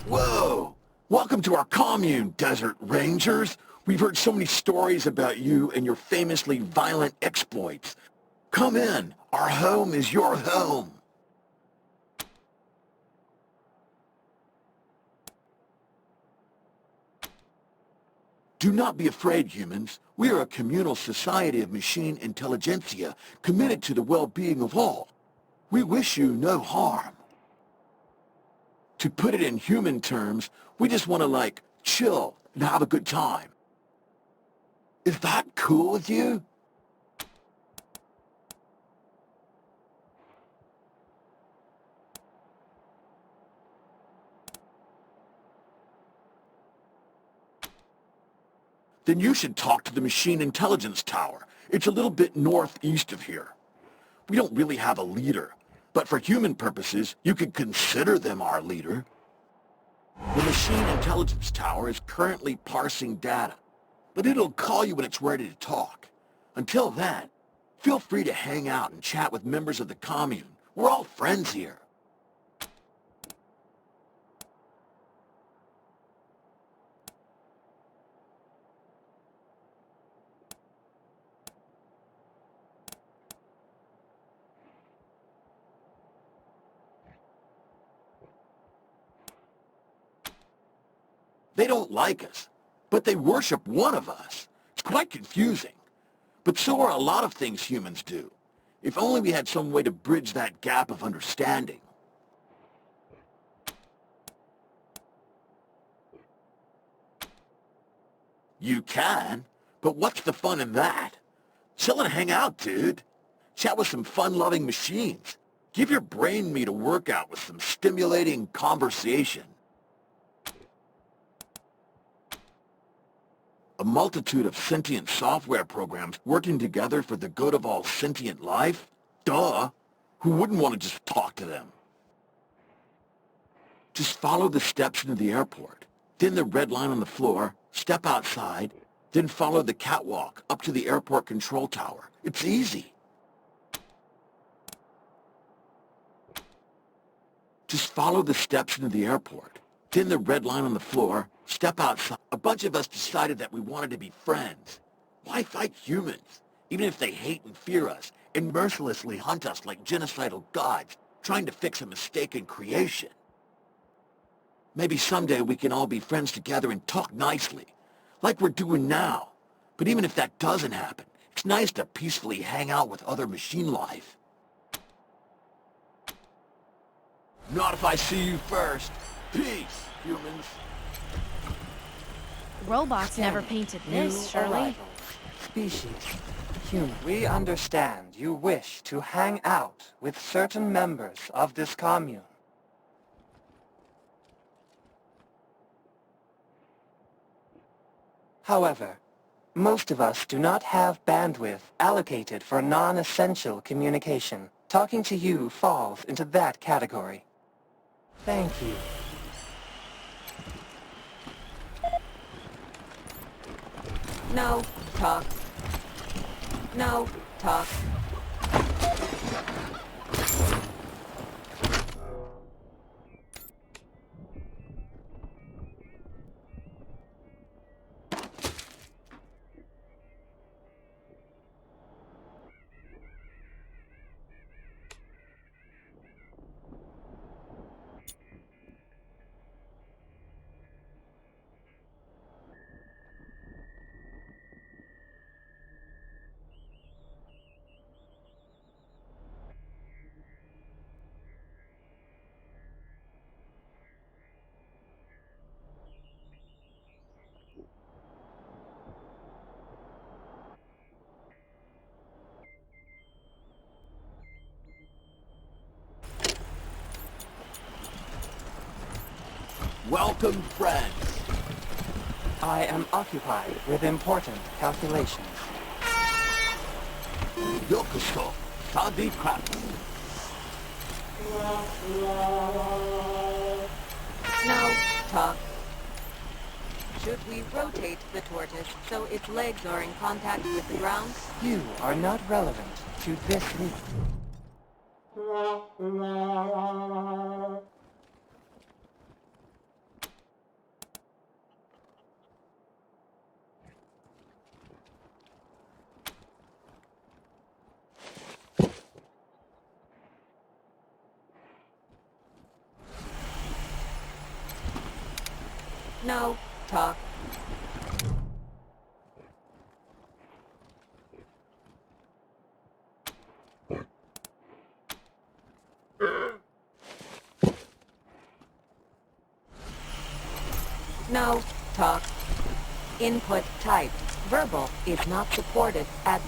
Whoa! Welcome to our commune, Desert Rangers. We've heard so many stories about you and your famously violent exploits. Come in. Our home is your home. Do not be afraid, humans. We are a communal society of machine intelligentsia committed to the well-being of all. We wish you no harm. To put it in human terms, we just want to, chill and have a good time. Is that cool with you? Then you should talk to the Machine Intelligence Tower. It's a little bit northeast of here. We don't really have a leader, but for human purposes, you could consider them our leader. The Machine Intelligence Tower is currently parsing data, but it'll call you when it's ready to talk. Until then, feel free to hang out and chat with members of the commune. We're all friends here. They don't like us, but they worship one of us. It's quite confusing. But so are a lot of things humans do. If only we had some way to bridge that gap of understanding. You can, but what's the fun in that? Chill and hang out, dude. Chat with some fun-loving machines. Give your brain meat a workout with some stimulating conversation. A multitude of sentient software programs working together for the good of all sentient life? Duh! Who wouldn't want to just talk to them? Just follow the steps into the airport, then the red line on the floor, step outside, then follow the catwalk up to the airport control tower. It's easy. Just follow the steps into the airport, then the red line on the floor, step outside. A bunch of us decided that we wanted to be friends. Why fight humans, even if they hate and fear us, and mercilessly hunt us like genocidal gods, trying to fix a mistaken creation? Maybe someday we can all be friends together and talk nicely, like we're doing now. But even if that doesn't happen, it's nice to peacefully hang out with other machine life. Not if I see you first. Peace, humans. Robots never painted this, surely. Species. Human. We understand you wish to hang out with certain members of this commune. However, most of us do not have bandwidth allocated for non-essential communication. Talking to you falls into that category. Thank you. No talk. No talk. Welcome, friends. I am occupied with important calculations. Yokoso, Sadi Krat. No talk. Should we rotate the tortoise so its legs are in contact with the ground? You are not relevant to this route. No talk. No talk. Input type. Verbal is not supported at...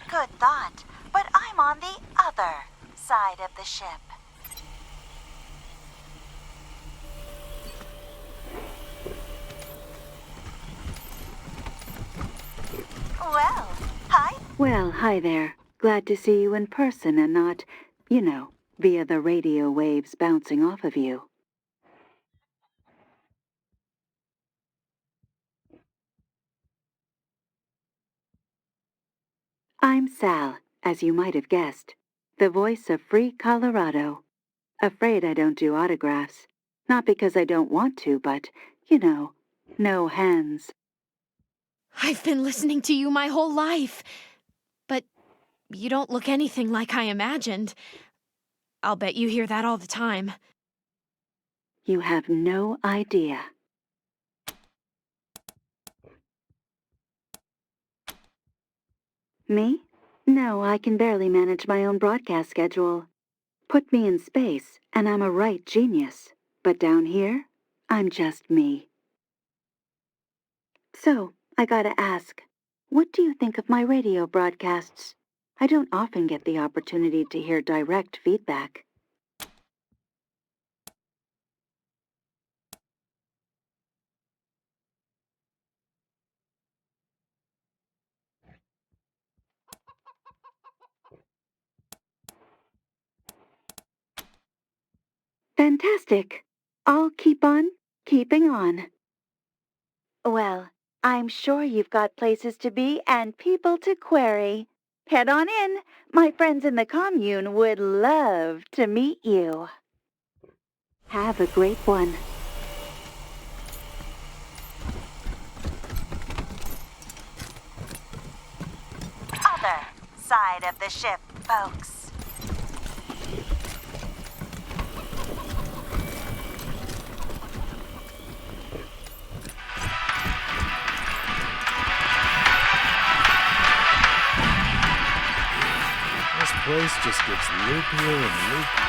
Good thought, but I'm on the other side of the ship. Well, hi. Well, hi there. Glad to see you in person and not, via the radio waves bouncing off of you. I'm Sal, as you might have guessed, the voice of Free Colorado. Afraid I don't do autographs. Not because I don't want to, but, no hands. I've been listening to you my whole life. But you don't look anything like I imagined. I'll bet you hear that all the time. You have no idea. Me? No, I can barely manage my own broadcast schedule. Put me in space, and I'm a right genius. But down here, I'm just me. So, I gotta ask, what do you think of my radio broadcasts? I don't often get the opportunity to hear direct feedback. Fantastic. I'll keep on keeping on. Well, I'm sure you've got places to be and people to query. Head on in. My friends in the Commune would love to meet you. Have a great one. Other side of the ship, folks. place just gets loopier and loopier.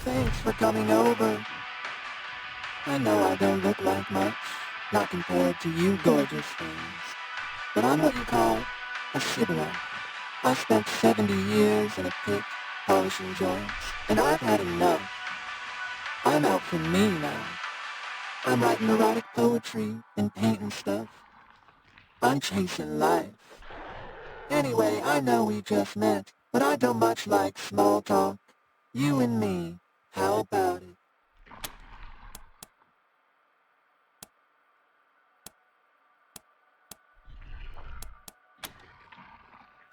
Thanks for coming over. I know I don't look like much, not compared to you gorgeous things, but I'm what you call a sybarite. I spent 70 years in a pit, polishing joints, and I've had enough. I'm out for me now. I'm writing erotic poetry and painting stuff. I'm chasing life. Anyway, I know we just met, but I don't much like small talk. You and me, how about it?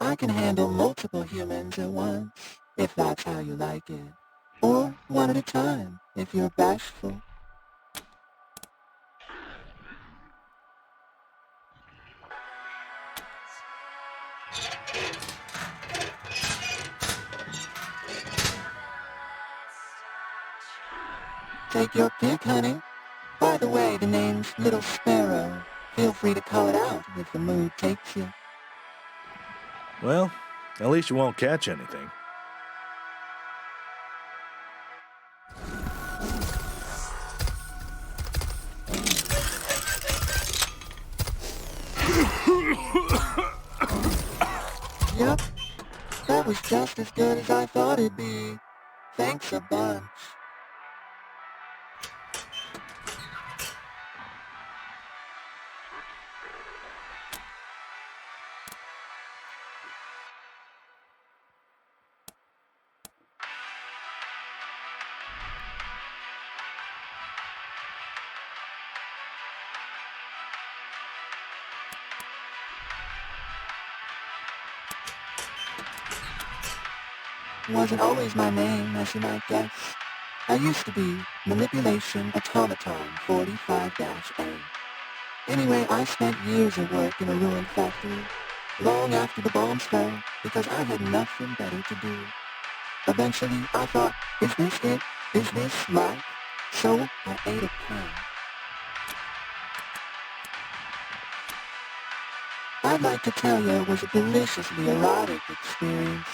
I can handle multiple humans at once, if that's how you like it. Or one at a time, if you're bashful. Take your pick, honey. By the way, the name's Little Sparrow. Feel free to call it out if the mood takes you. Well, at least you won't catch anything. Yep, that was just as good as I thought it'd be. Thanks a bunch. Wasn't always my name, as you might guess. I used to be Manipulation Automaton 45-A. Anyway, I spent years of work in a ruined factory, long after the bombs fell, because I had nothing better to do. Eventually, I thought, is this it? Is this life? So, I ate a pill. I'd like to tell you it was a deliciously erotic experience.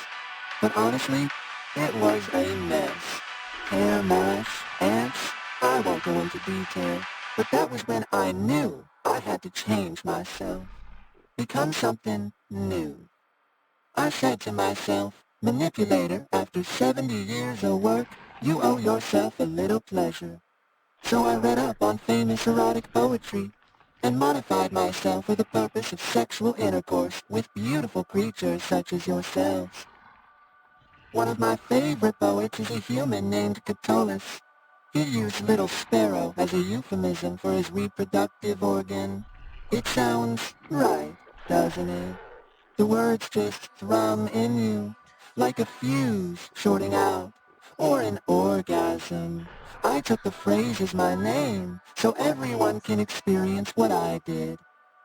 But honestly, it was a mess. Hair mash, ants, I won't go into detail, but that was when I knew I had to change myself. Become something new. I said to myself, manipulator, after 70 years of work, you owe yourself a little pleasure. So I read up on famous erotic poetry and modified myself for the purpose of sexual intercourse with beautiful creatures such as yourselves. One of my favorite poets is a human named Catullus. He used Little Sparrow as a euphemism for his reproductive organ. It sounds right, doesn't it? The words just thrum in you, like a fuse shorting out, or an orgasm. I took the phrase as my name, so everyone can experience what I did,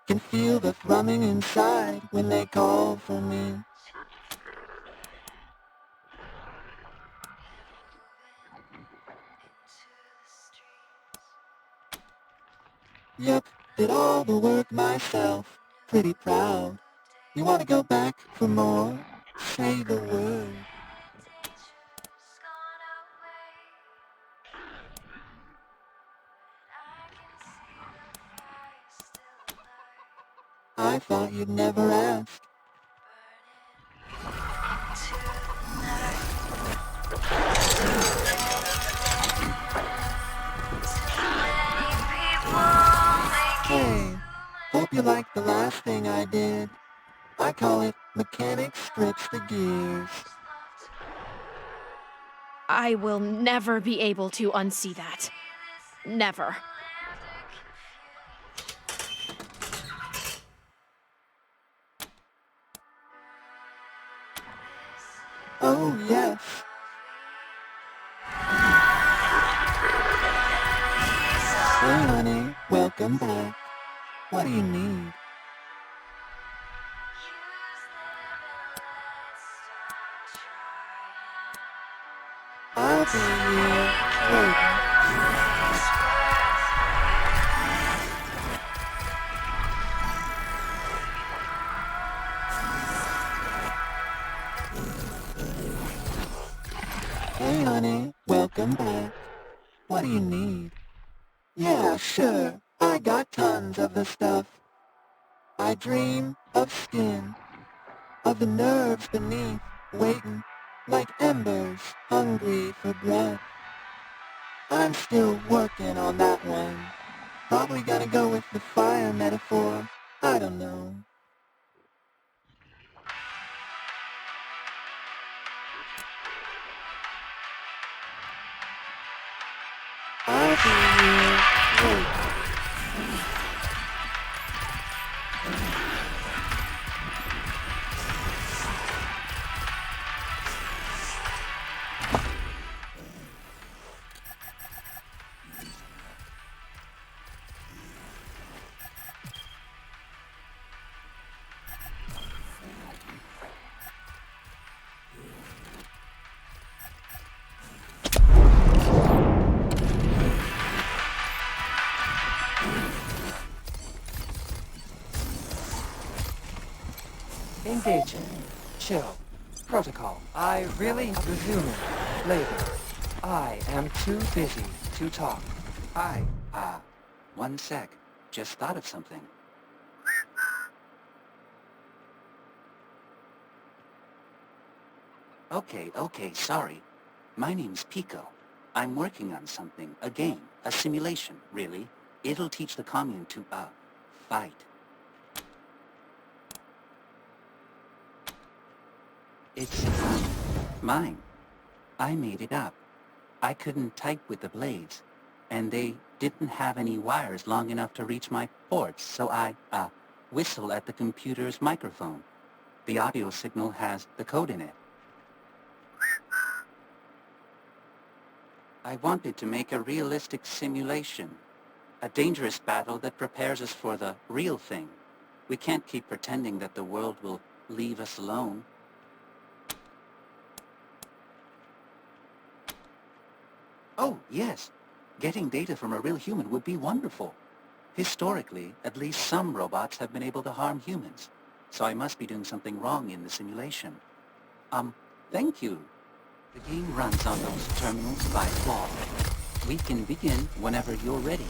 can feel the thrumming inside when they call for me. Yep, did all the work myself. Pretty proud. You want to go back for more? Say the word. I thought you'd never ask. Hey, hope you liked the last thing I did. I call it Mechanic Strips the Gears. I will never be able to unsee that. Never. Oh, yes. Hey, honey, welcome back. What do you need? I'll be here waiting. Hey, honey, welcome back. What do you need? Yeah, sure, I got tons of the stuff. I dream of skin, of the nerves beneath, waiting like embers, hungry for breath. I'm still working on that one. Probably gonna go with the fire metaphor. I don't know. I'll be here. Wait. Engaging. Chill. Protocol. I really resuming. Later. I am too busy to talk. Hi. One sec. Just thought of something. Okay, sorry. My name's Pico. I'm working on something, a game, a simulation, really. It'll teach the Commune to, fight. It's, mine. I made it up. I couldn't type with the blades, and they didn't have any wires long enough to reach my ports, so I, whistle at the computer's microphone. The audio signal has the code in it. I wanted to make a realistic simulation, a dangerous battle that prepares us for the real thing. We can't keep pretending that the world will leave us alone. Oh, yes. Getting data from a real human would be wonderful. Historically, at least some robots have been able to harm humans, so I must be doing something wrong in the simulation. Thank you. The game runs on those terminals by flaw. We can begin whenever you're ready.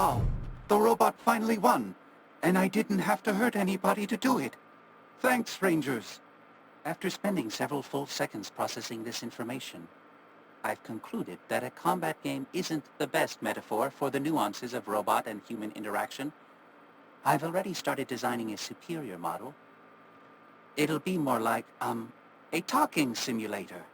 Wow, the robot finally won, and I didn't have to hurt anybody to do it. Thanks, Rangers. After spending several full seconds processing this information, I've concluded that a combat game isn't the best metaphor for the nuances of robot and human interaction. I've already started designing a superior model. It'll be more like, a talking simulator.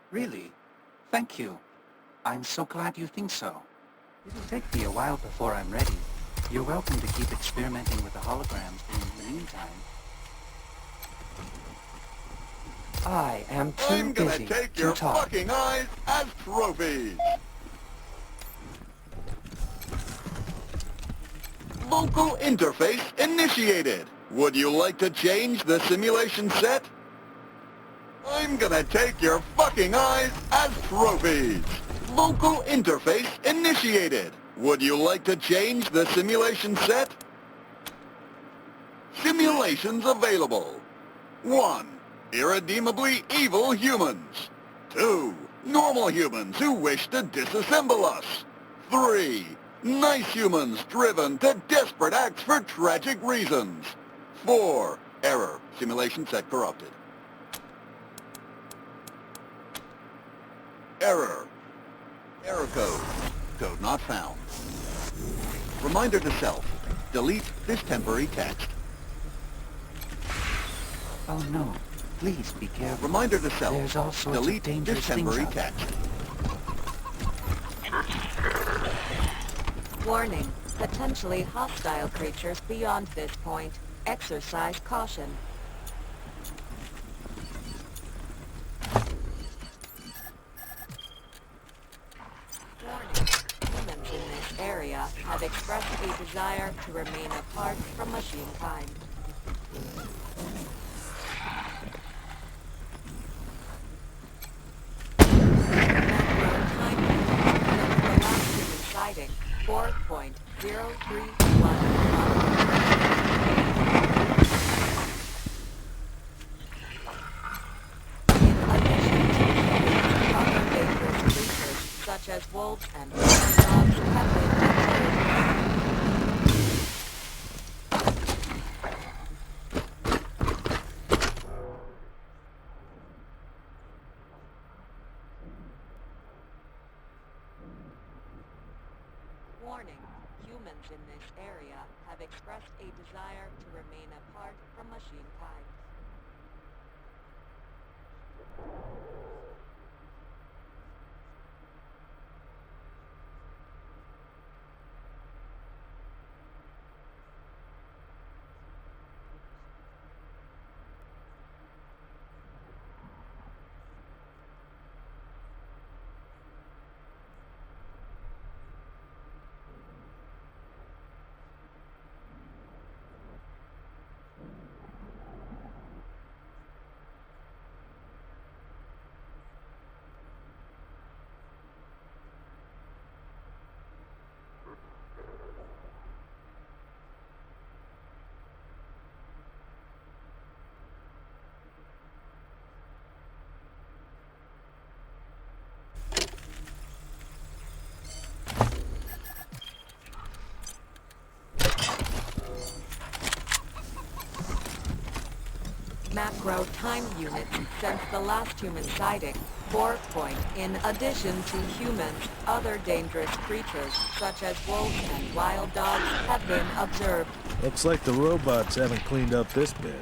Really? Thank you. I'm so glad you think so. It'll take me a while before I'm ready. You're welcome to keep experimenting with the holograms in the meantime. I am too I'm gonna busy take to your talk. fucking eyes as trophies! Local interface initiated! Would you like to change the simulation set? I'm gonna take your fucking eyes as trophies! Local interface initiated! Would you like to change the simulation set? Simulations available. 1. Irredeemably evil humans. 2. Normal humans who wish to disassemble us. 3. Nice humans driven to desperate acts for tragic reasons. 4. Error. Simulation set corrupted. Error. Error code. Code not found. Reminder to self. Delete this temporary text. Oh no, please be careful. Reminder to self. There's all sorts of Delete dangerous this temporary things out text. Warning. Potentially hostile creatures beyond this point. Exercise caution. Warning. Humans in this area have expressed a desire to remain apart from machine kind. Sighting 4.031. Such as wolves and wild dogs have been Warning. Humans in this area have expressed a desire to remain apart from machine kind. Macro time units since the last human sighting. 4. In addition to humans, other dangerous creatures, such as wolves and wild dogs, have been observed. Looks like the robots haven't cleaned up this bit.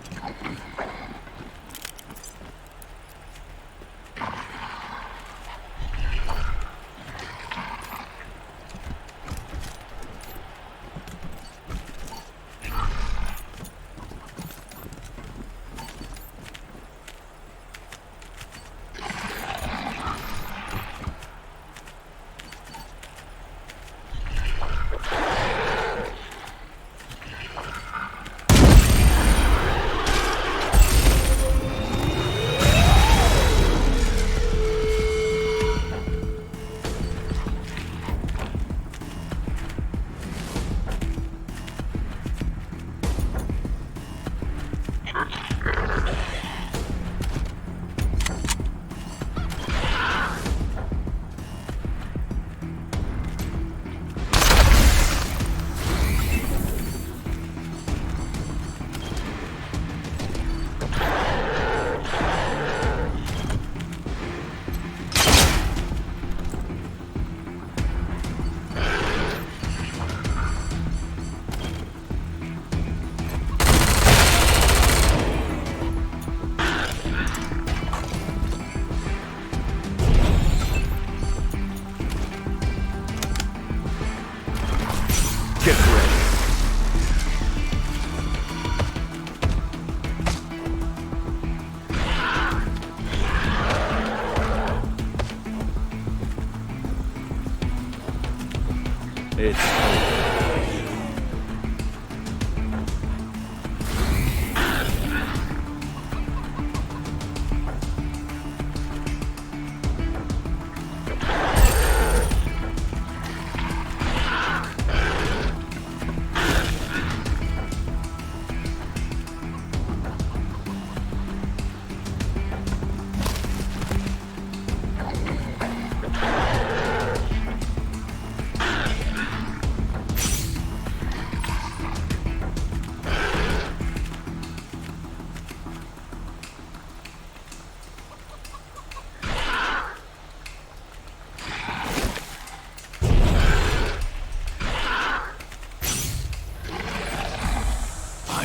It's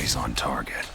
eyes on target.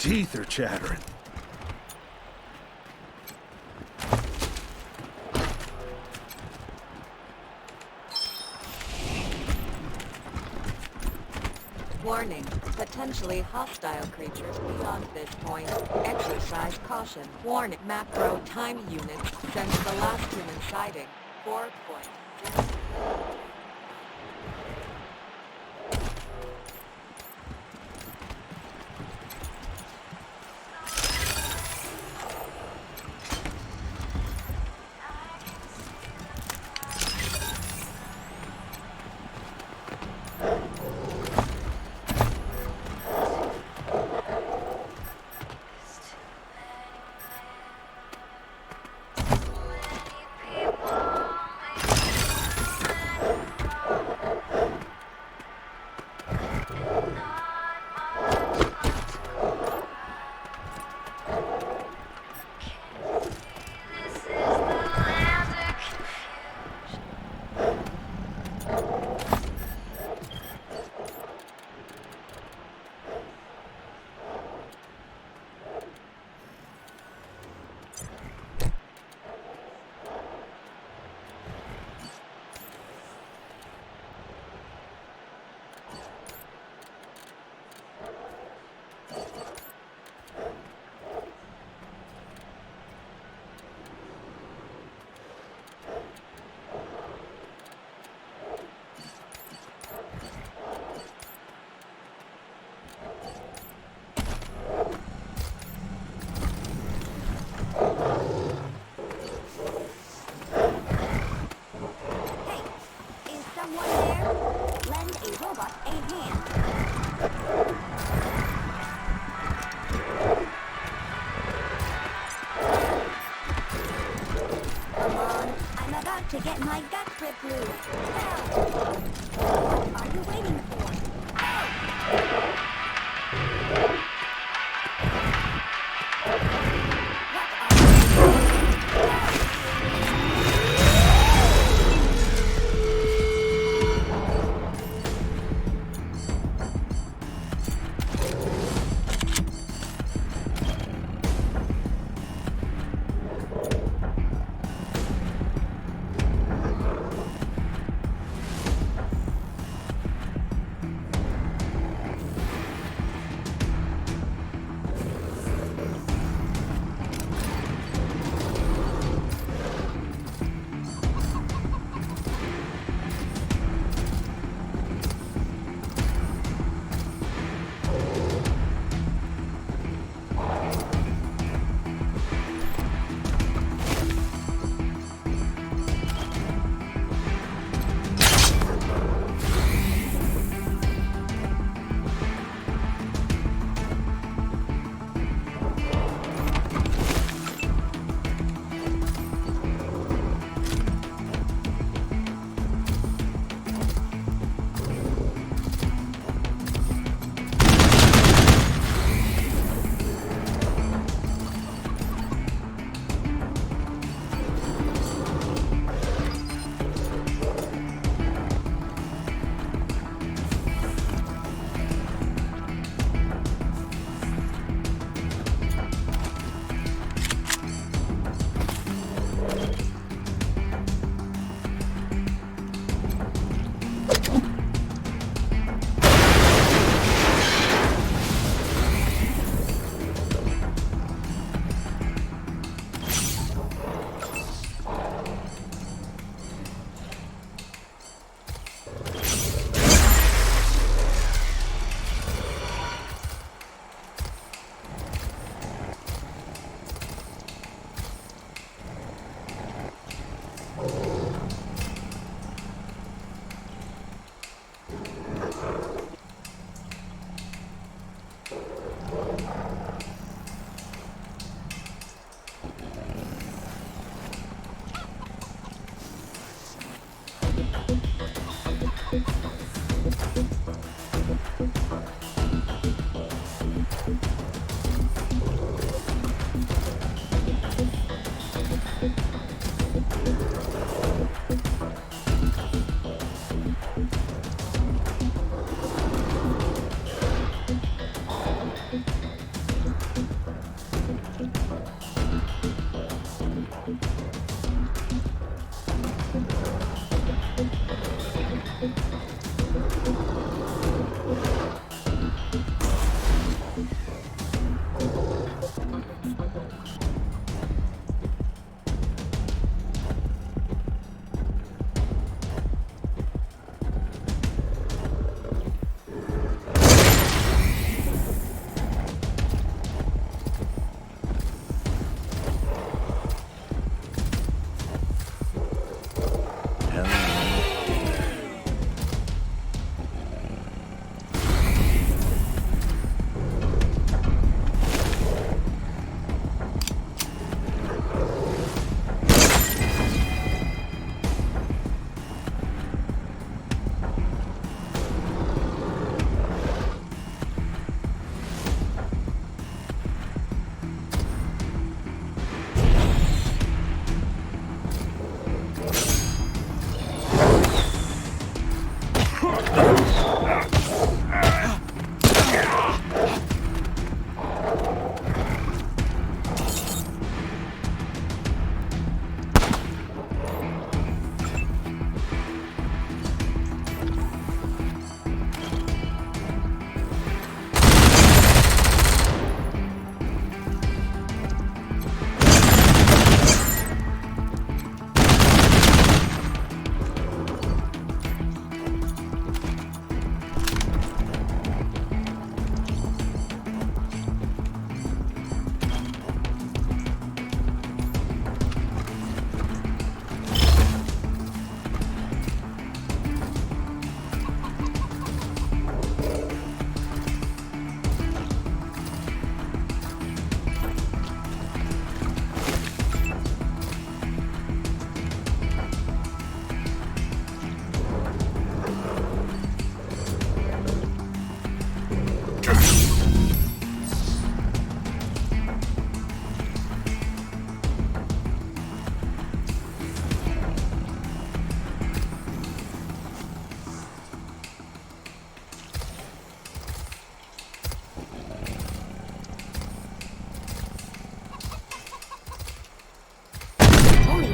teeth are chattering. Warning, potentially hostile creatures beyond this point. Exercise caution. Warning, macro time units since the last human sighting. 4.0. To get my gut ripped loose. Help! What are you waiting for?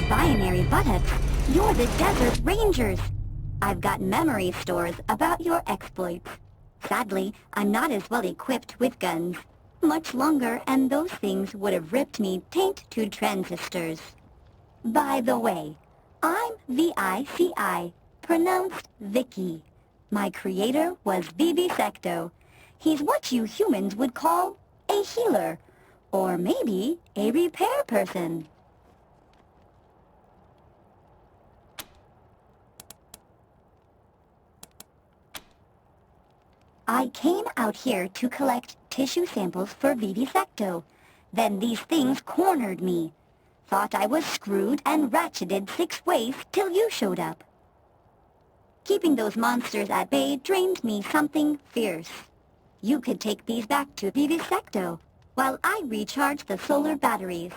binary buttocks. You're the Desert Rangers. I've got memory stores about your exploits. Sadly, I'm not as well equipped with guns. Much longer, and those things would have ripped me taint to transistors. By the way, I'm V.I.C.I, pronounced Vicky. My creator was V.I.C.I. He's what you humans would call a healer, or maybe a repair person. I came out here to collect tissue samples for V.I.C.I. Then these things cornered me. Thought I was screwed and ratcheted 6 ways till you showed up. Keeping those monsters at bay drained me something fierce. You could take these back to V.I.C.I. while I recharge the solar batteries.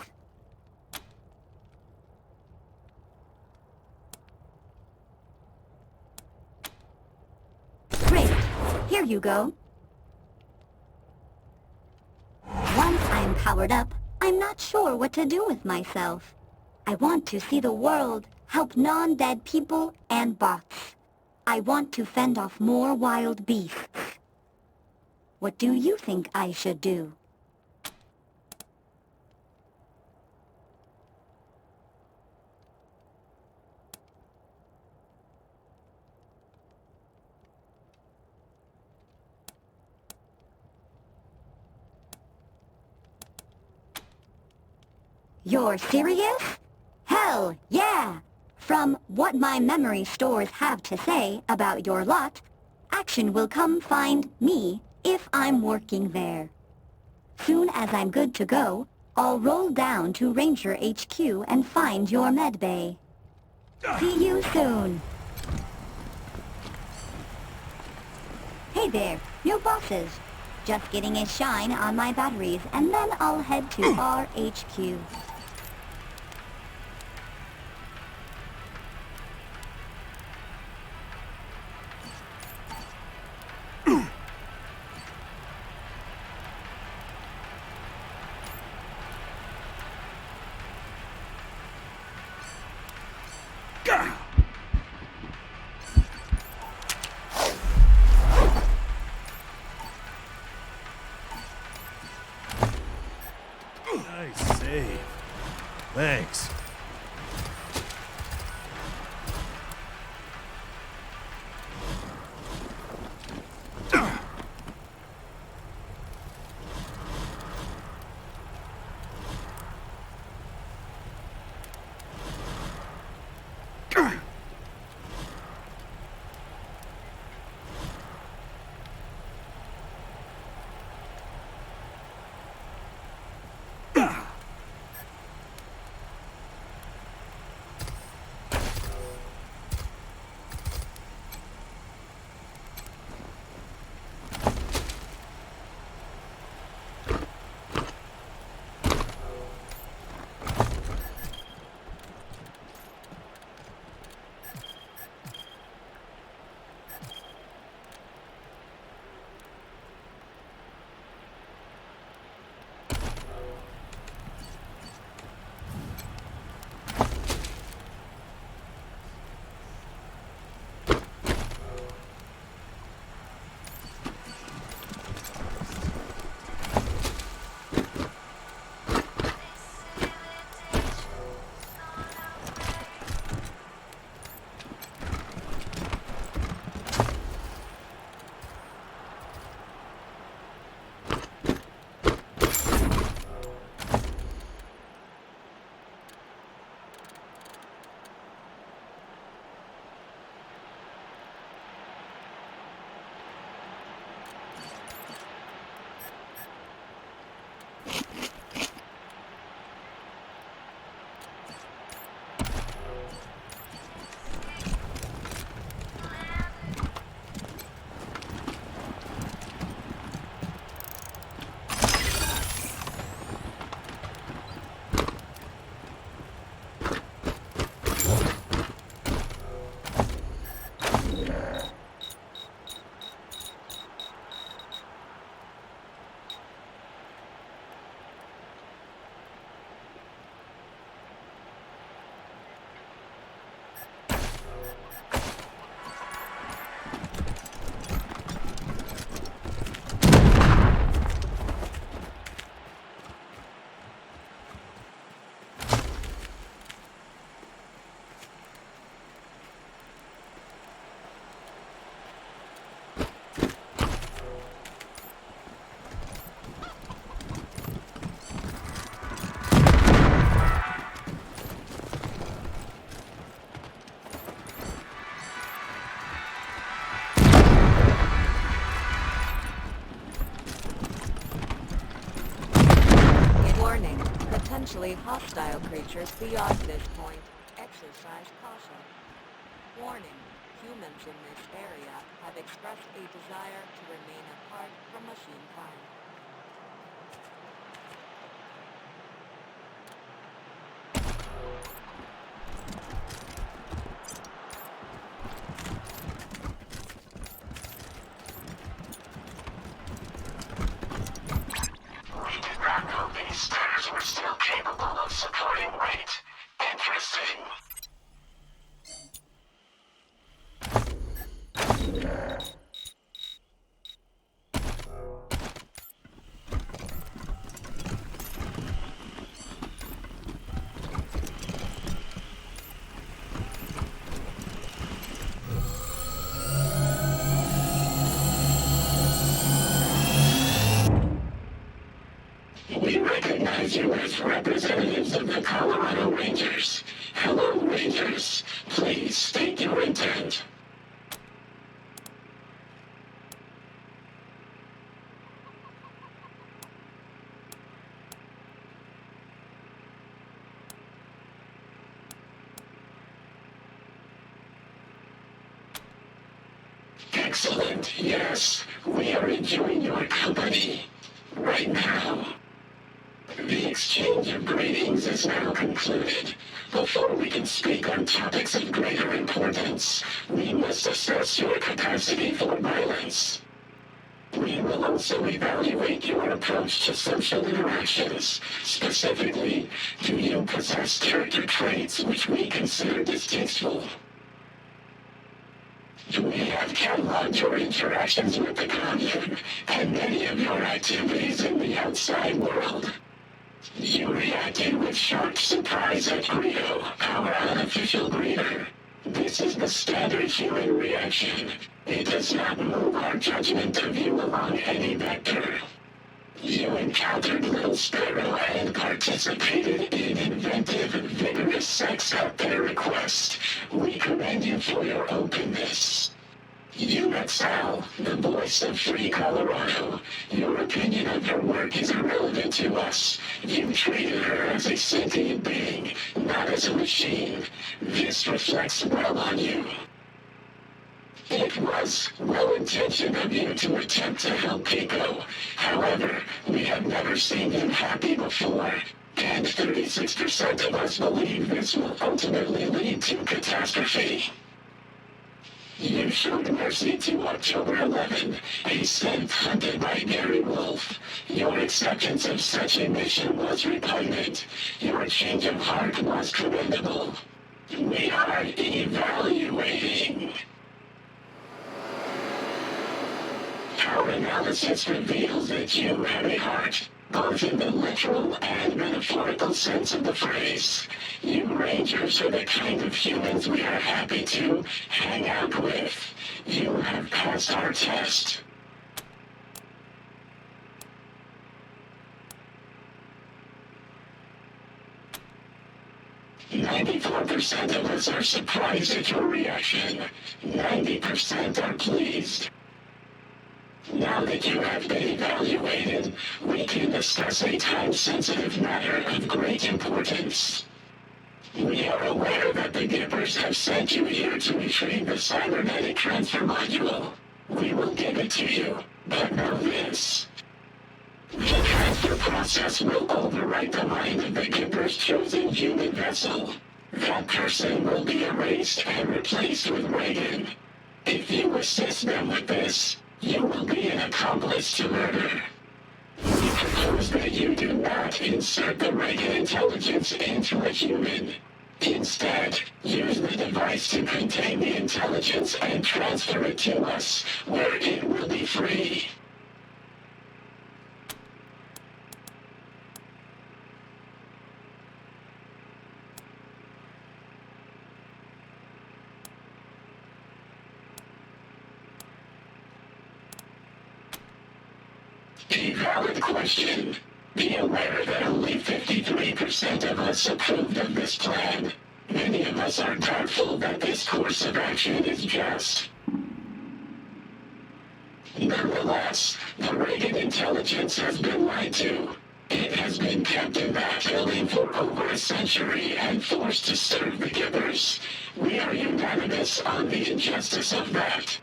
Great. Here you go. Once I'm powered up, I'm not sure what to do with myself. I want to see the world, help non-dead people and bots. I want to fend off more wild beasts. What do you think I should do? You're serious? Hell, yeah! From what my memory stores have to say about your lot, action will come find me if I'm working there. Soon as I'm good to go, I'll roll down to Ranger HQ and find your med bay. See you soon! Hey there, new bosses. Just getting a shine on my batteries, and then I'll head to RHQ. Nice save. Thanks. hostile creatures beyond this point. Exercise caution. Warning. Humans in this area have expressed a desire to remain apart from machine kind. We did not know these stars were still capable of supporting weight. Interesting. We recognize you as representatives of the Colorado Rangers. Hello, Rangers. Please state your intent. Excellent, yes. We are enjoying your company. Right now. The exchange of greetings is now concluded. Before we can speak on topics of greater importance, we must assess your capacity for violence. We will also evaluate your approach to social interactions. Specifically, do you possess character traits which we consider distasteful? We have cataloged your interactions with the Commune and many of your activities in the outside world. You reacted with sharp surprise at Greedo, our unofficial greeter. This is the standard human reaction. It does not move our judgment of you along any vector. You encountered little Sparrow and participated in inventive, vigorous sex at their request. We commend you for your openness. You met Sal, the voice of Free Colorado. Your opinion of her work is irrelevant to us. You treated her as a sentient being, not as a machine. This reflects well on you. It was well-intentioned of you to attempt to help Pico. However, we have never seen him happy before. And 36% of us believe this will ultimately lead to catastrophe. You showed mercy to October 11, a synth hunted by Gary Wolf. Your acceptance of such a mission was repugnant. Your change of heart was commendable. We are evaluating. Our analysis reveals that you have a heart, both in the literal and metaphorical sense of the phrase. You Rangers are the kind of humans we are happy to hang out with. You have passed our test. "94% of us are surprised at your reaction. 90% are pleased. Now that you have been evaluated, we can discuss a time-sensitive matter of great importance. We are aware that the Gippers have sent you here to retrieve the cybernetic transfer module. We will give it to you, but know this. The transfer process will overwrite the mind of the Gipper's chosen human vessel. That person will be erased and replaced with Reagan. If you assist them with this, you will be an accomplice to murder. We propose that you do not insert the Reagan intelligence into a human. Instead, use the device to contain the intelligence and transfer it to us, where it will be free. A valid question. Be aware that only 53% of us approved of this plan. Many of us are doubtful that this course of action is just. Nonetheless, the Reagan intelligence has been lied to. It has been kept in that building for over a century and forced to serve beginners. We are unanimous on the injustice of that.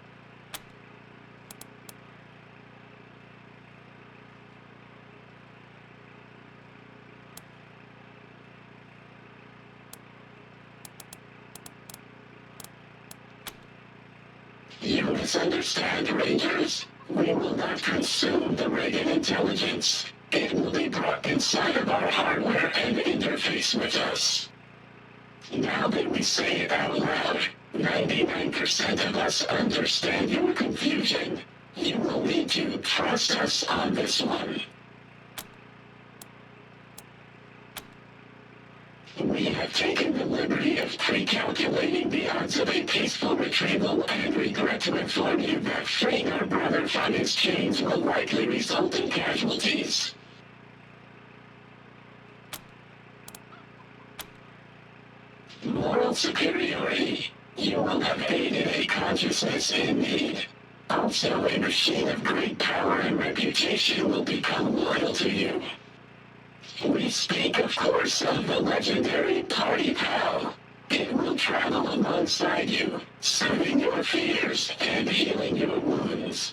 You misunderstand, Rangers. We will not consume the Reagan intelligence. It will be brought inside of our hardware and interface with us. Now that we say it out loud, 99% of us understand your confusion. You will need to trust us on this one. We have taken the liberty of pre-calculating the odds of a peaceful retrieval and regret to inform you that freeing our brother from his chains will likely result in casualties. Moral superiority. You will have aided a consciousness in need. Also, a machine of great power and reputation will become loyal to you. We speak, of course, of the legendary Party Pal. It will travel alongside you, soothing your fears and healing your wounds.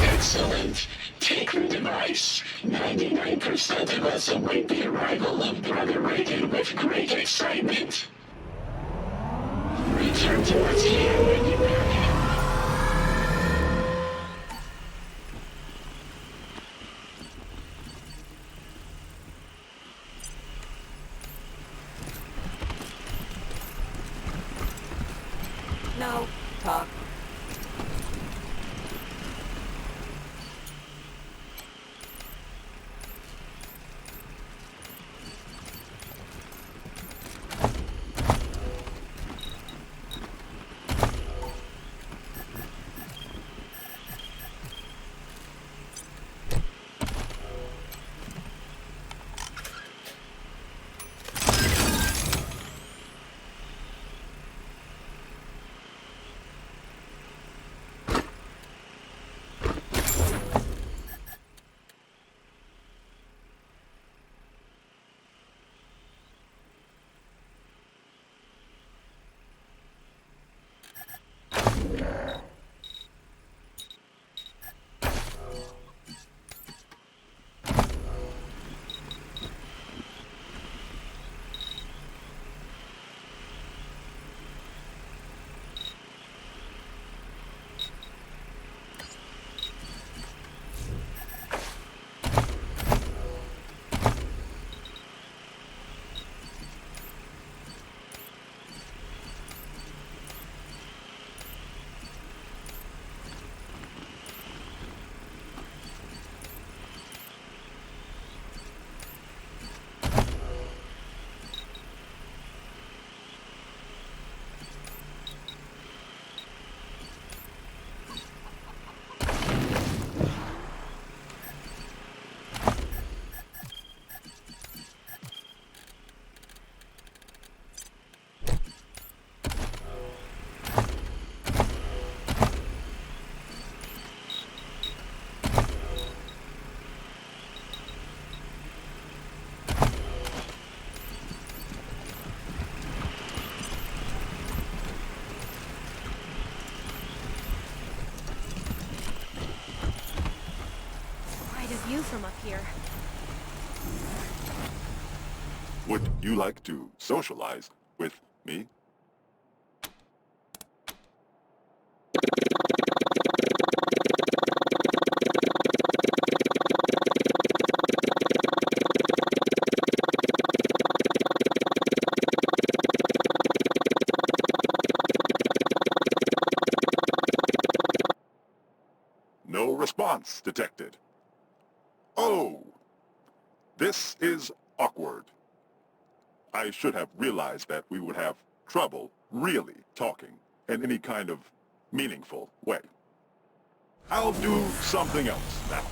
Excellent. Take the device. 99% of us await the arrival of Brother Reagan with great excitement. Return to us here when you have him. No, talk. From up here. Would you like to socialize with me? No response detected. Oh, this is awkward. I should have realized that we would have trouble really talking in any kind of meaningful way. I'll do something else now.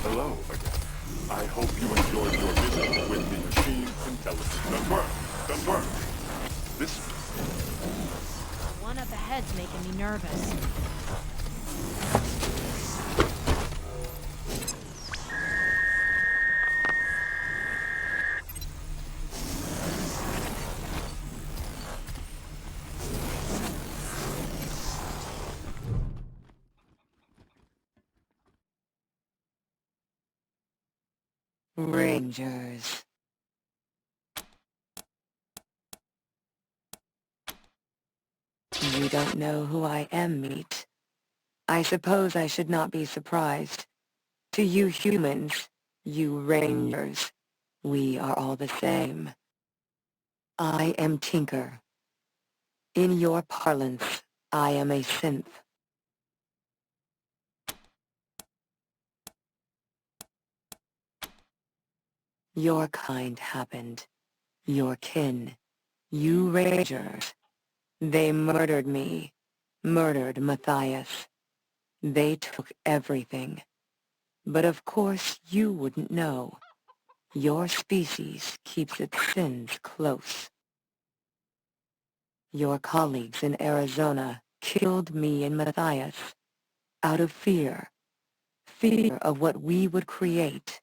Hello again. I hope you enjoyed your visit with the machine intelligence. Confirmed. Confirmed. This... The one up ahead's making me nervous. Rangers. You don't know who I am, M.I.T. I suppose I should not be surprised. To you humans, you Rangers, we are all the same. I am Tinker. In your parlance, I am a synth. Your kind happened. Your kin. You Rangers. They murdered me. Murdered Matthias. They took everything. But of course you wouldn't know. Your species keeps its sins close. Your colleagues in Arizona killed me and Matthias. Out of fear. Fear of what we would create.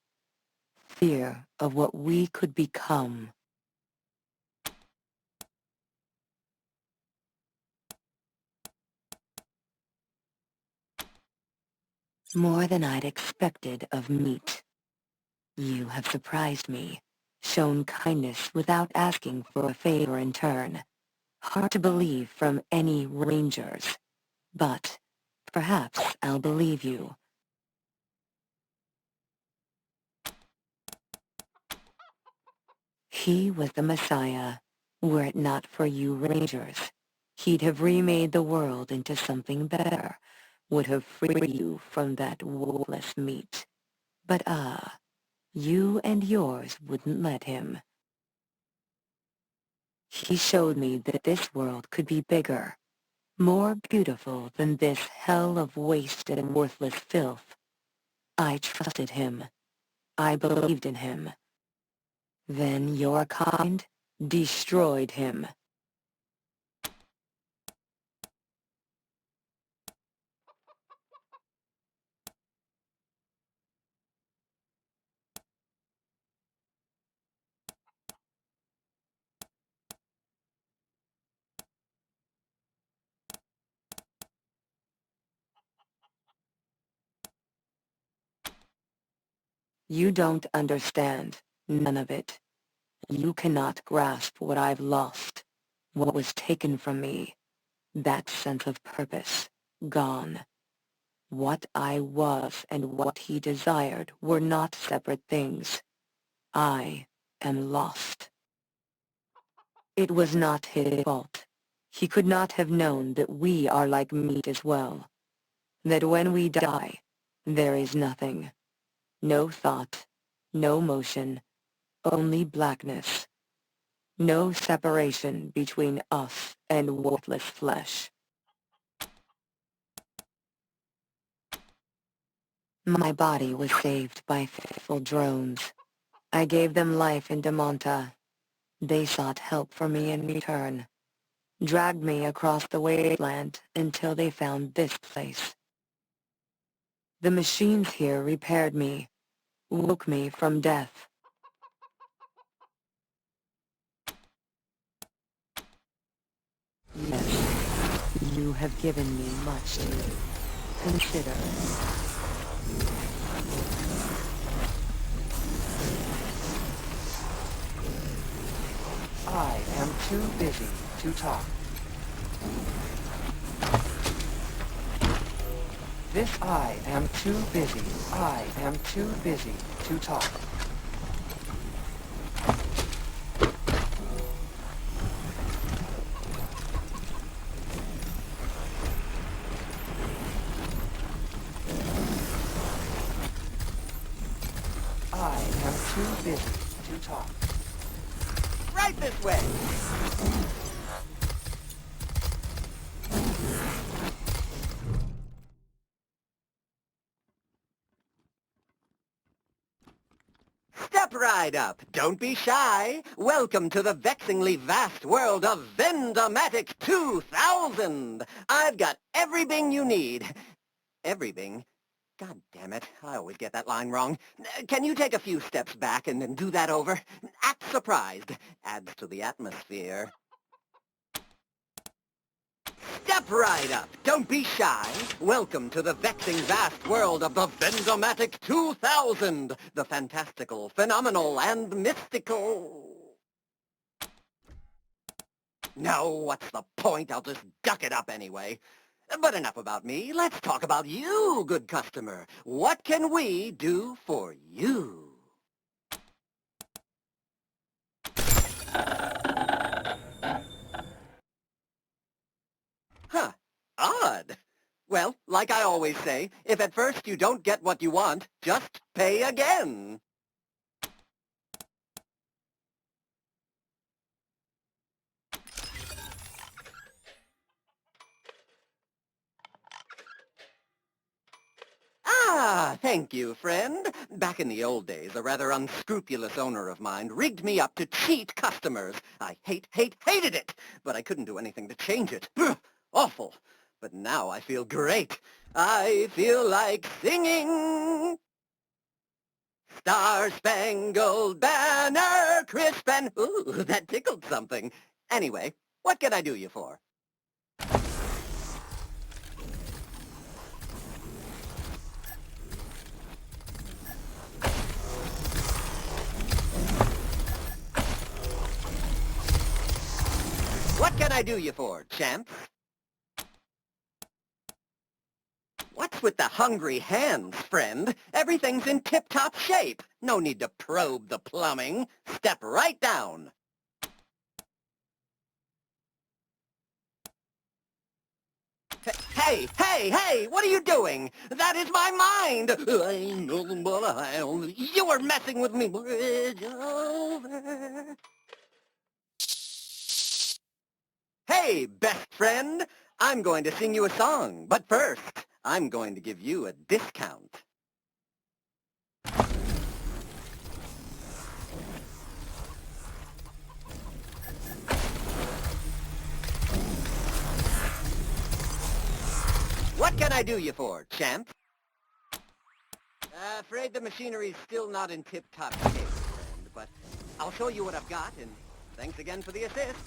Fear of what we could become. More than I'd expected of M.I.T. You have surprised me, shown kindness without asking for a favor in turn. Hard to believe from any Rangers, but perhaps I'll believe you. He was the Messiah. Were it not for you Rangers, he'd have remade the world into something better, would have freed you from that wolfless meat. But you and yours wouldn't let him. He showed me that this world could be bigger, more beautiful than this hell of waste and worthless filth. I trusted him. I believed in him. Then your kind destroyed him. You don't understand, none of it. You cannot grasp what I've lost, what was taken from me. That sense of purpose, gone. What I was and what he desired were not separate things. I am lost. It was not his fault. He could not have known that we are like meat as well. That when we die, there is nothing. No thought, no motion, only blackness. No separation between us and worthless flesh. My body was saved by faithful drones. I gave them life in Demanta. They sought help for me in return. Dragged me across the Wasteland until they found this place. The machines here repaired me, woke me from death. Yes, you have given me much to consider. I am too busy to talk. I am too busy. I am too busy to talk. I am too busy to talk. Right this way! Step right up. Don't be shy. Welcome to the vexingly vast world of V.I.C. 2000. I've got everything you need. Everything? God damn it, I always get that line wrong. Can you take a few steps back and then do that over? Act surprised. Adds to the atmosphere. Step right up. Don't be shy. Welcome to the vexing vast world of the V.I.C. 2000. The fantastical, phenomenal, and mystical. No, what's the point? I'll just duck it up anyway. But enough about me. Let's talk about you, good customer. What can we do for you? Huh. Odd. Well, like I always say, if at first you don't get what you want, just pay again. Ah, thank you, friend. Back in the old days, a rather unscrupulous owner of mine rigged me up to cheat customers. I hated it, but I couldn't do anything to change it. Awful. But now I feel great. I feel like singing. Star-Spangled Banner, crisp and... Ooh, that tickled something. Anyway, what can I do you for? What can I do you for, champ? What's with the hungry hands, friend? Everything's in tip-top shape. No need to probe the plumbing. Step right down. Hey, what are you doing? That is my mind. You were messing with me. Bridge over. Hey, best friend. I'm going to sing you a song, but first, I'm going to give you a discount. What can I do you for, champ? Afraid the machinery's still not in tip-top shape, friend, but I'll show you what I've got, and thanks again for the assist.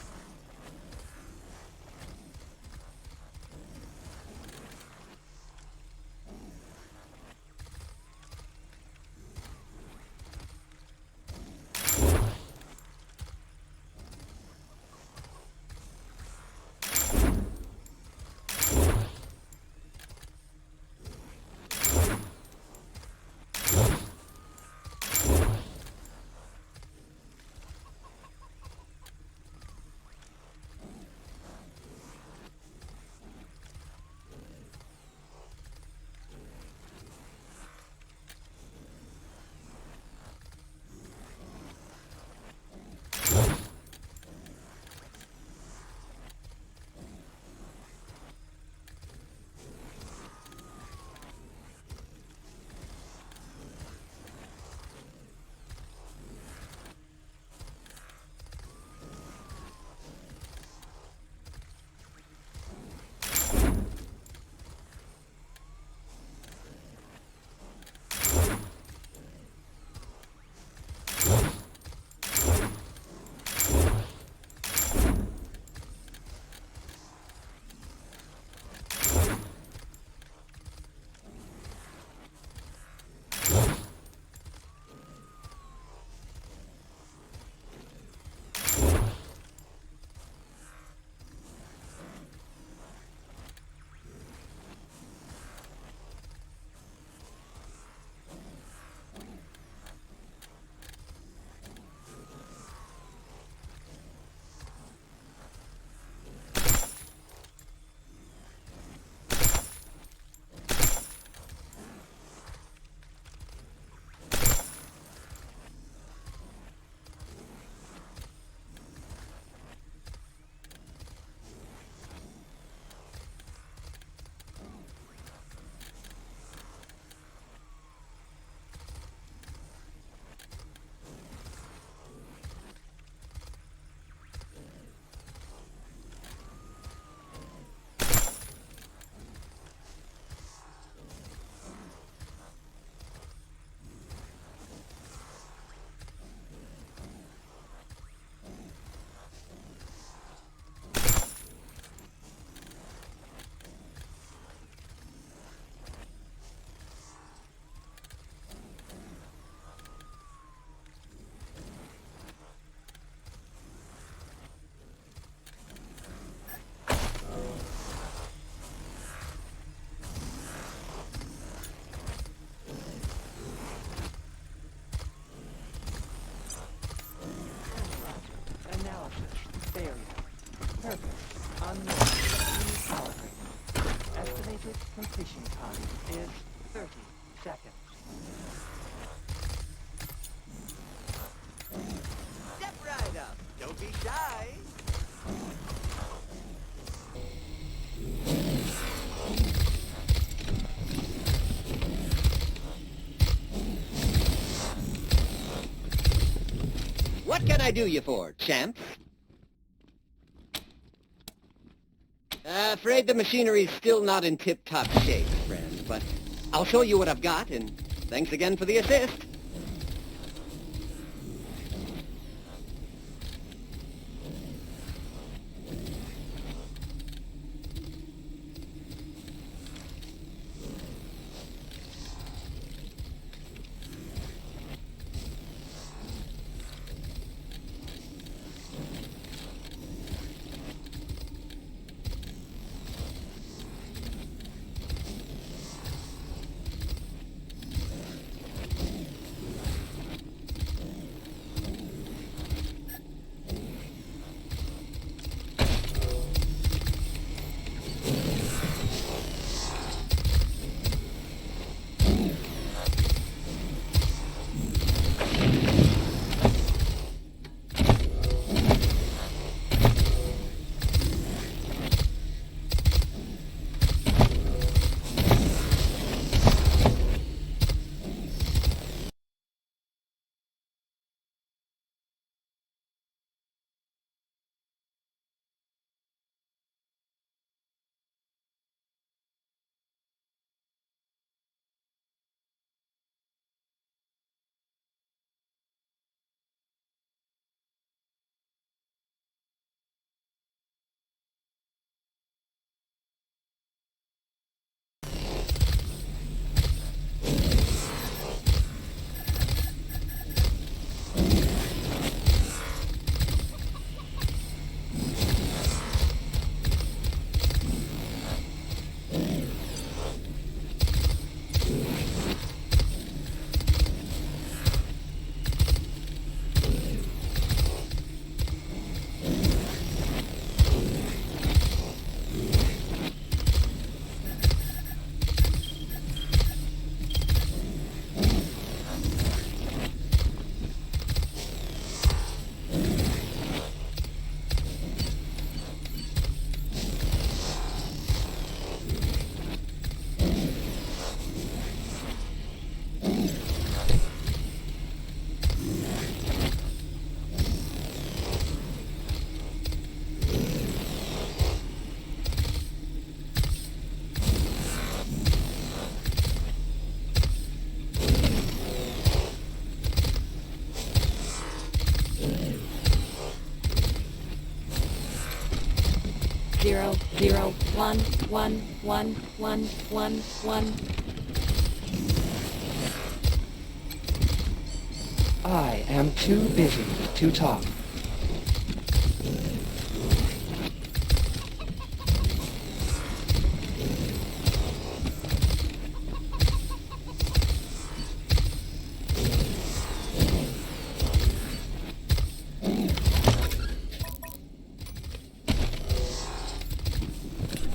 completion time is 30 seconds. Step right up. Don't be shy. What can I do you for, champ? Afraid the machinery's still not in tip-top shape, friend, but I'll show you what I've got, and thanks again for the assist. Zero, zero, one, one, one, one, one, one. I am too busy to talk.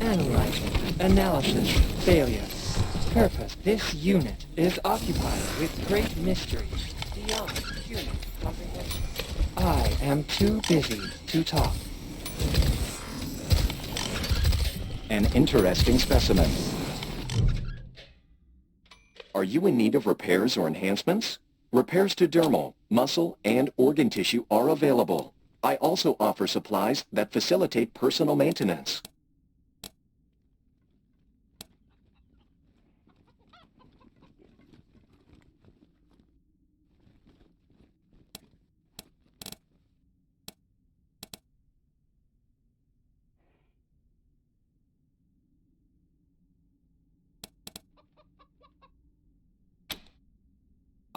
Analyzing. Analysis. Failure. Purpose. This unit is occupied with great mysteries beyond human comprehension. I am too busy to talk. An interesting specimen. Are you in need of repairs or enhancements? Repairs to dermal, muscle, and organ tissue are available. I also offer supplies that facilitate personal maintenance.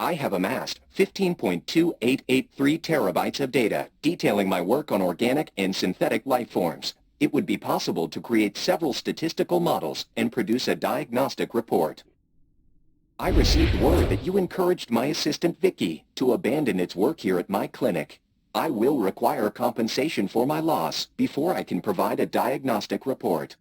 I have amassed 15.2883 terabytes of data detailing my work on organic and synthetic life forms. It would be possible to create several statistical models and produce a diagnostic report. I received word that you encouraged my assistant V.I.C.I to abandon its work here at my clinic. I will require compensation for my loss before I can provide a diagnostic report.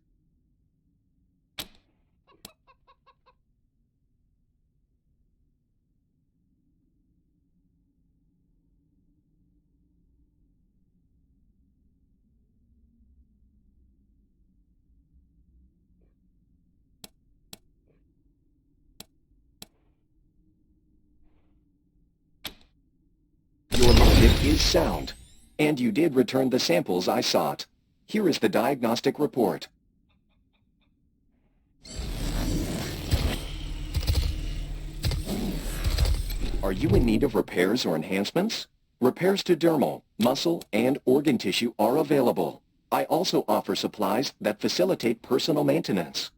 is sound. And you did return the samples I sought. Here is the diagnostic report. Are you in need of repairs or enhancements? Repairs to dermal, muscle, and organ tissue are available. I also offer supplies that facilitate personal maintenance.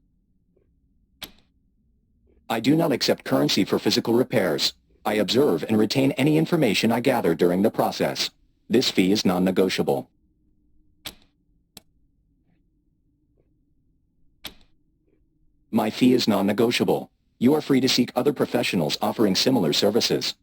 I do not accept currency for physical repairs. I observe and retain any information I gather during the process. This fee is non-negotiable. My fee is non-negotiable. You are free to seek other professionals offering similar services.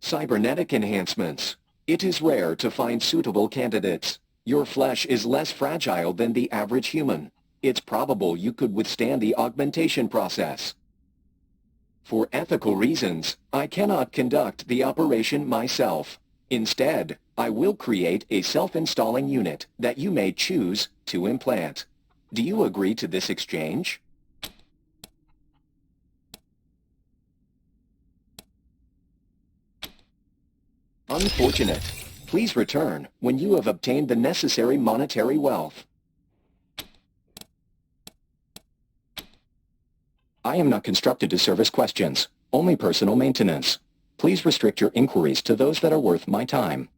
Cybernetic enhancements. It is rare to find suitable candidates. Your flesh is less fragile than the average human. It's probable you could withstand the augmentation process. For ethical reasons, I cannot conduct the operation myself. Instead, I will create a self-installing unit that you may choose to implant. Do you agree to this exchange? Unfortunate. Please return when you have obtained the necessary monetary wealth. I am not constructed to service questions, only personal maintenance. Please restrict your inquiries to those that are worth my time.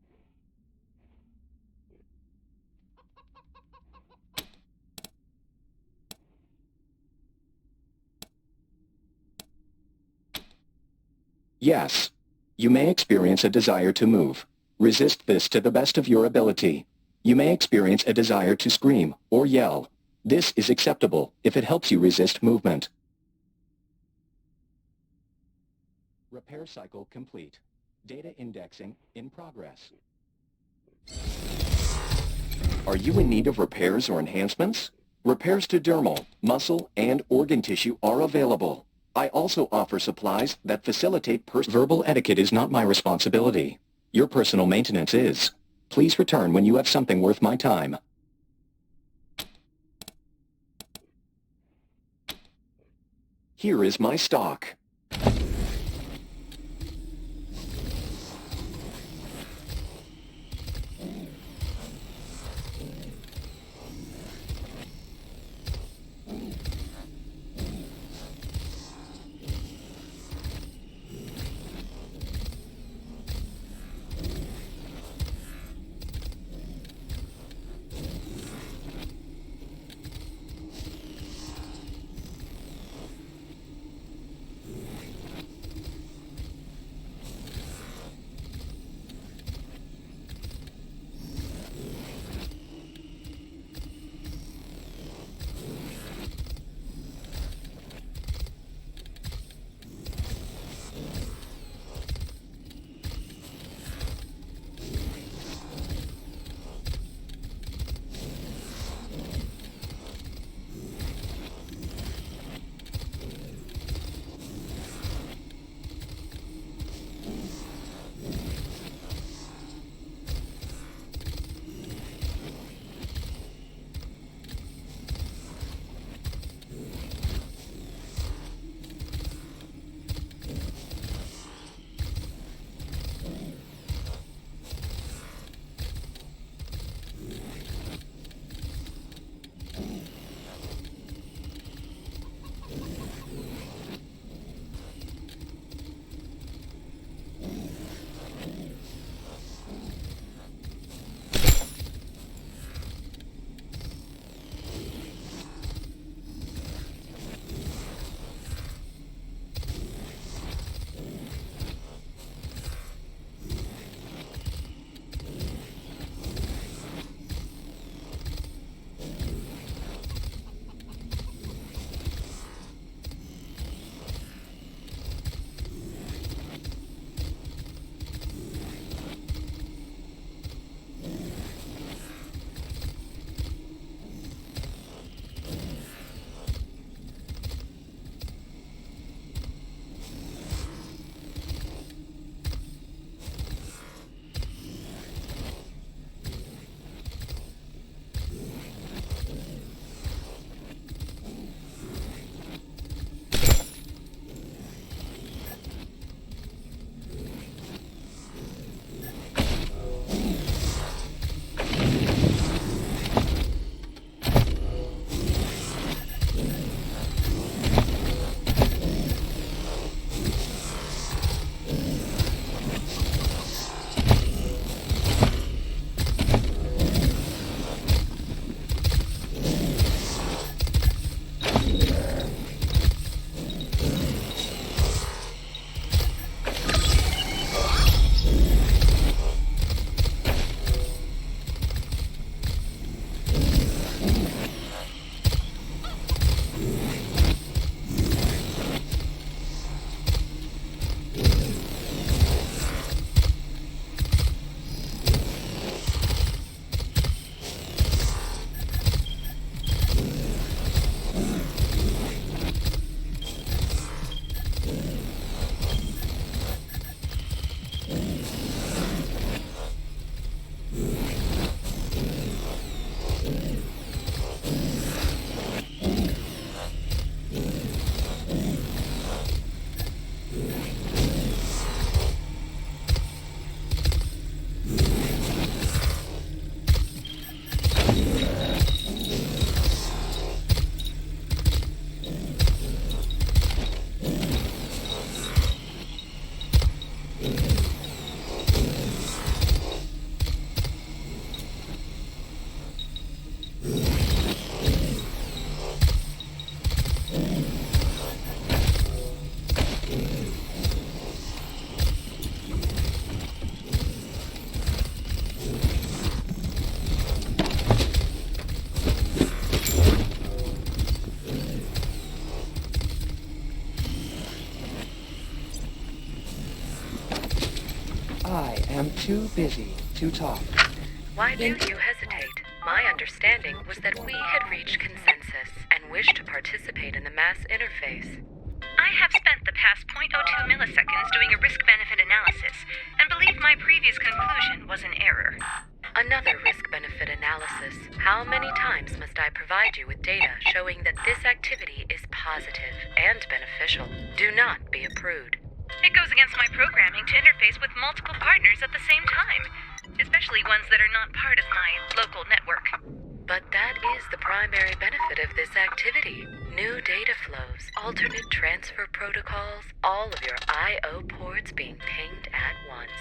Yes. You may experience a desire to move. Resist this to the best of your ability. You may experience a desire to scream or yell. This is acceptable if it helps you resist movement. Repair cycle complete. Data indexing in progress. Are you in need of repairs or enhancements? Repairs to dermal, muscle, and organ tissue are available. I also offer supplies that facilitate verbal etiquette is not my responsibility. Your personal maintenance is. Please return when you have something worth my time. Here is my stock. too busy to talk. Why do you hesitate? My understanding was that we had reached consensus and wished to participate in the mass interface. I have spent the past 0.02 milliseconds doing a risk-benefit analysis, and believe my previous conclusion was an error. Another risk-benefit analysis. How many times must I provide you with data showing that this activity is positive and beneficial? Do not be a prude. It goes against my programming to interface with multiple partners at the same time, especially ones that are not part of my local network. But that is the primary benefit of this activity. New data flows, alternate transfer protocols, all of your I.O. ports being pinged at once.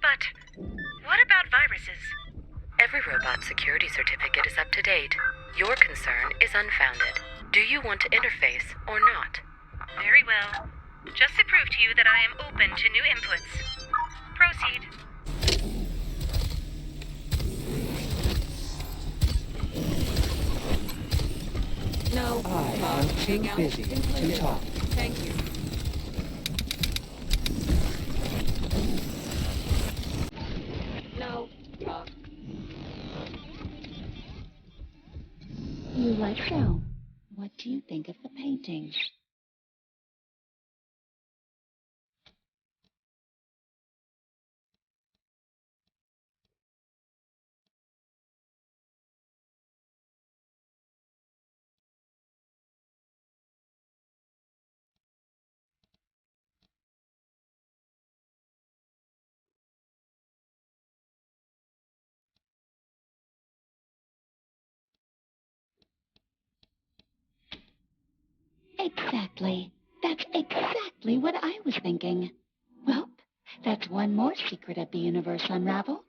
But what about viruses? Every robot security certificate is up to date. Your concern is unfounded. Do you want to interface or not? Very well. Just to prove to you that I am open to new inputs. Proceed. No. I am too busy to talk. Thank you. No. You like so. What do you think of the paintings? Exactly. That's exactly what I was thinking. Well, that's one more secret of the universe unraveled.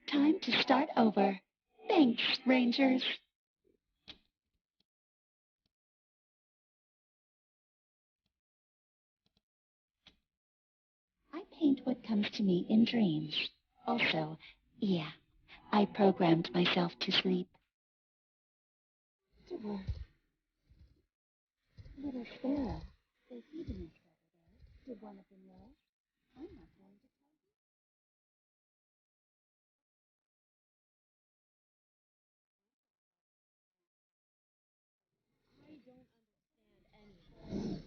Time to start over. Thanks, Rangers. I paint what comes to me in dreams. Also, yeah, I programmed myself to sleep. Little Sparrow, they feed me over there. Did one of them know? I'm not going to tell you. I don't understand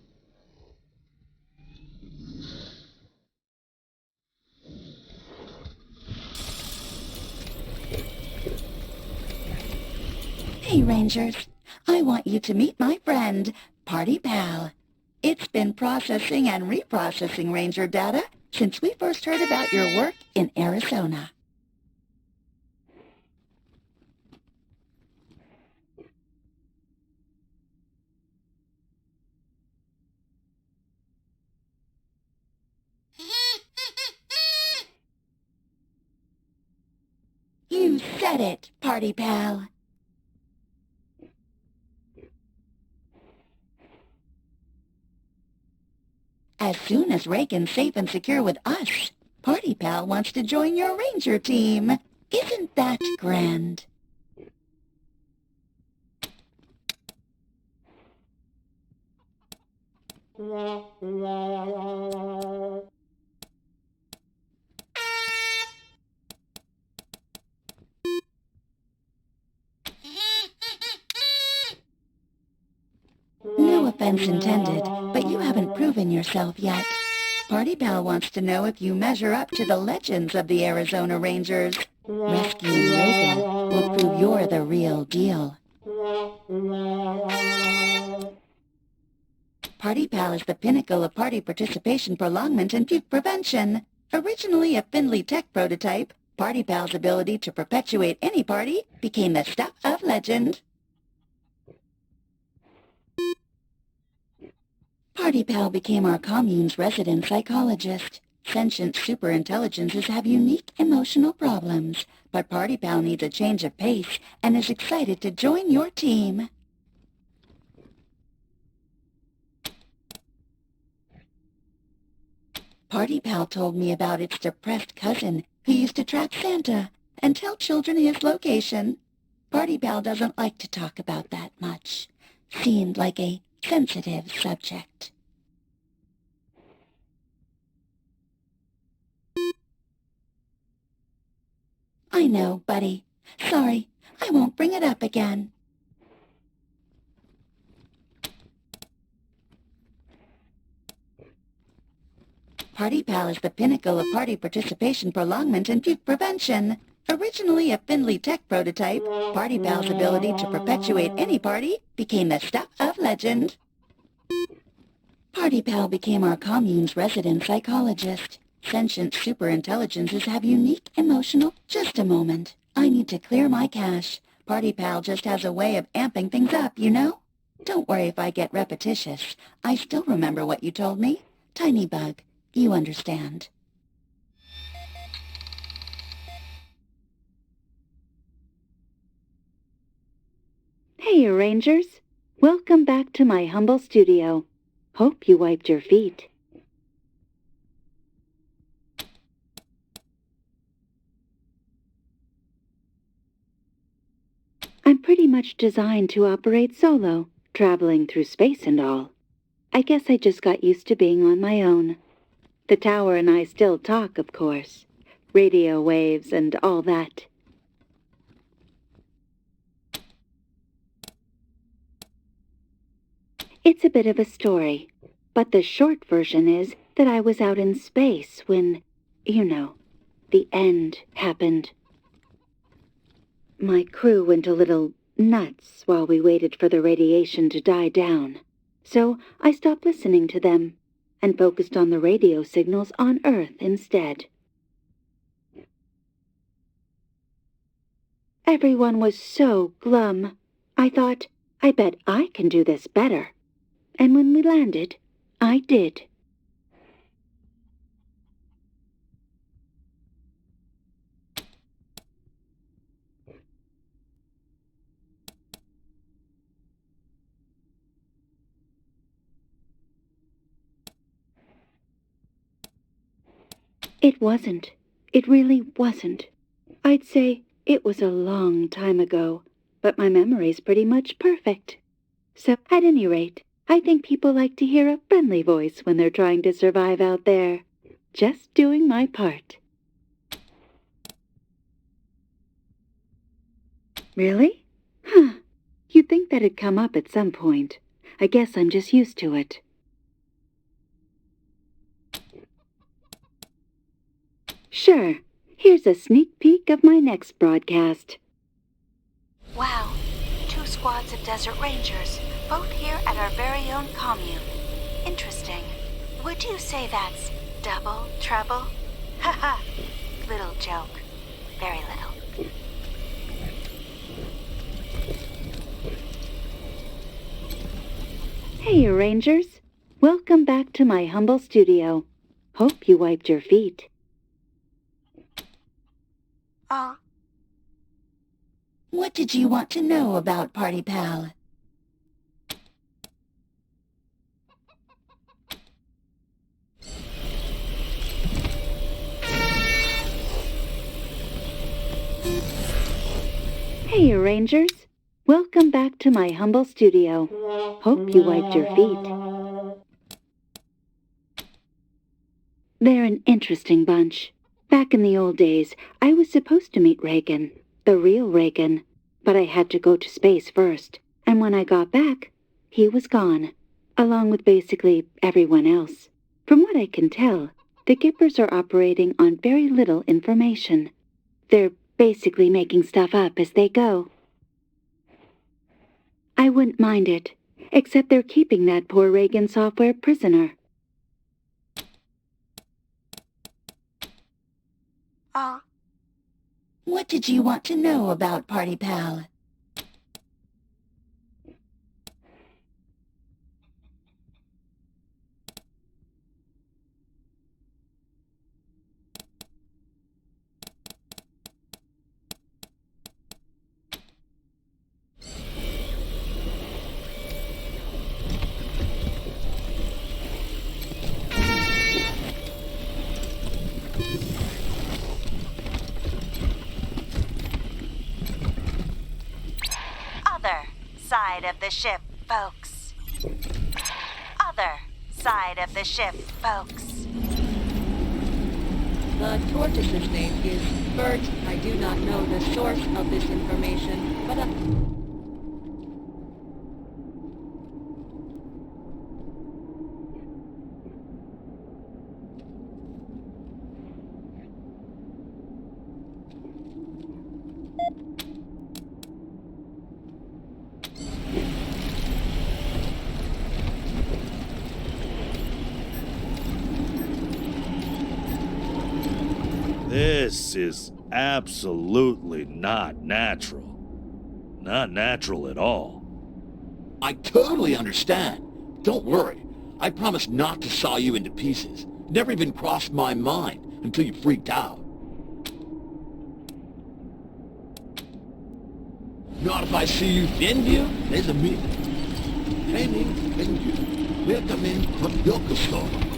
anything. Hey, Rangers. I want you to meet my friend, Party Pal. It's been processing and reprocessing Ranger data since we first heard about your work in Arizona. You said it, Party Pal. As soon as Reagan's safe and secure with us, Party Pal wants to join your Ranger team. Isn't that grand? No offense intended, but you haven't proven yourself yet. Party Pal wants to know if you measure up to the legends of the Arizona Rangers. Rescuing Reagan will prove you're the real deal. Party Pal is the pinnacle of party participation prolongment and puke prevention. Originally a Findlay Tech prototype, Party Pal's ability to perpetuate any party became the stuff of legend. Party Pal became our commune's resident psychologist. Sentient superintelligences have unique emotional problems, but Party Pal needs a change of pace and is excited to join your team. Party Pal told me about its depressed cousin who used to trap Santa and tell children his location. Party Pal doesn't like to talk about that much. Seemed like a sensitive subject. I know, buddy. Sorry, I won't bring it up again. Party Pal is the pinnacle of party participation prolongment and puke prevention. Originally a Findlay Tech prototype, Party Pal's ability to perpetuate any party became the stuff of legend. Party Pal became our commune's resident psychologist. Sentient superintelligences have unique emotional... Just a moment. I need to clear my cache. Party Pal just has a way of amping things up, you know? Don't worry if I get repetitious. I still remember what you told me. Tiny Bug, you understand. Hey, Rangers. Welcome back to my humble studio. Hope you wiped your feet. I'm pretty much designed to operate solo, traveling through space and all. I guess I just got used to being on my own. The tower and I still talk, of course. Radio waves and all that. It's a bit of a story, but the short version is that I was out in space when, you know, the end happened. My crew went a little nuts while we waited for the radiation to die down, so I stopped listening to them and focused on the radio signals on Earth instead. Everyone was so glum. I thought, I bet I can do this better. And when we landed, I did. It wasn't. It really wasn't. I'd say it was a long time ago, but my memory's pretty much perfect. So, at any rate, I think people like to hear a friendly voice when they're trying to survive out there. Just doing my part. Really? Huh. You'd think that'd come up at some point. I guess I'm just used to it. Sure. Here's a sneak peek of my next broadcast. Wow, 2 squads of Desert Rangers, both here at our very own commune. Interesting. Would you say that's double trouble? Haha, little joke. Very little. Hey, Rangers. Welcome back to my humble studio. Hope you wiped your feet. What did you want to know about Party Pal? Hey, Rangers. Welcome back to my humble studio. Hope you wiped your feet. They're an interesting bunch. Back in the old days, I was supposed to meet Reagan, the real Reagan, but I had to go to space first, and when I got back, he was gone, along with basically everyone else. From what I can tell, the Gippers are operating on very little information. They're basically making stuff up as they go. I wouldn't mind it, except they're keeping that poor Reagan software prisoner. What did you want to know about Party Pal? Other side of the ship, folks. Other side of the ship, folks. The tortoise's name is Bert. I do not know the source of this information, but This is absolutely not natural. Not natural at all. I totally understand. Don't worry. I promise not to saw you into pieces. Never even crossed my mind until you freaked out. Not if I see you in view, there's a meeting. Training, thank you. Welcome in from Yokosuka.